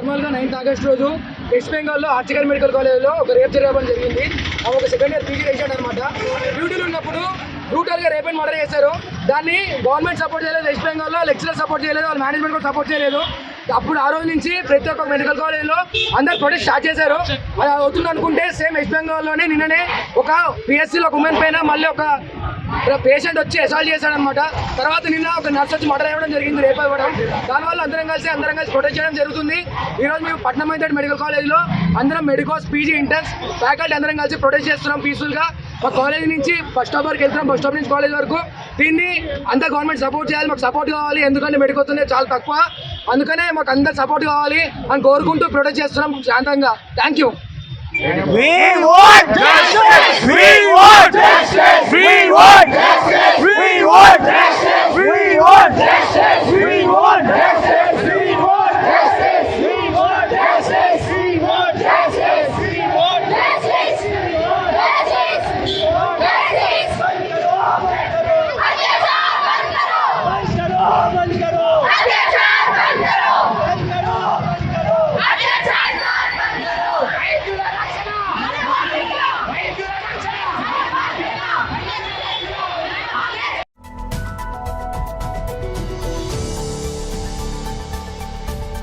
నార్మల్గా 9th August రోజు west బెంగాల్లో ఆర్చికల్ మెడికల్ కాలేజ్లో ఒక రేప్ జరగడం జరిగింది. ఒక సెకండ్ ఇయర్ పీజీ రెసిడెంట్ అనమాట. డ్యూటీలో ఉన్నప్పుడు బ్రూటల్గా రేప్ అండ్ మర్డర్ చేశారు. దాన్ని గవర్నమెంట్ సపోర్ట్ చేయలేదు, వెస్ట్ బెంగాల్లో లెక్చరర్ సపోర్ట్ చేయలేదు, వాళ్ళ మేనేజ్మెంట్ కూడా సపోర్ట్ చేయలేదు. అప్పుడు ఆ రోజు నుంచి ప్రతి ఒక్క మెడికల్ కాలేజ్లో అందరు ప్రొటెస్ట్ స్టార్ట్ చేశారు. అది అవుతుంది అనుకుంటే సేమ్ వెస్ట్ బెంగాల్లోనే నిన్ననే ఒక పిఎస్సీలో ఒక ఉమెన్ పైన మళ్ళీ ఒక పేషెంట్ వచ్చి అసాల్ట్ చేశాడనమాట. తర్వాత నిన్న ఒక నర్స్ వచ్చి మర్డర్ అవ్వడం జరిగింది, రేప్ అవ్వడం. దానివల్ల అందరం కలిసి ప్రొటెస్ట్ చేయడం జరుగుతుంది. ఈరోజు మేము పట్నం మెడికల్ కాలేజ్లో అందరం మెడికోస్ పీజీ ఇంటర్న్స్ ఫ్యాకల్టీ అందరం కలిసి ప్రొటెస్ట్ చేస్తున్నాం పీస్ఫుల్గా. మా కాలేజ్ నుంచి బస్ స్టాప్ వరకు వెళ్తున్నాం, బస్ స్టాప్ నుంచి కాలేజ్ వరకు. దీన్ని అంతా గవర్నమెంట్ సపోర్ట్ చేయాలి, మాకు సపోర్ట్ కావాలి. ఎందుకంటే మెడికోస్ చాలా తక్కువ, అందుకనే మాకు అందరు సపోర్ట్ కావాలి అని కోరుకుంటూ ప్రొటెస్ట్ చేస్తున్నాం శాంతంగా. Thank you. We want justice! We want justice! We want justice! We want justice!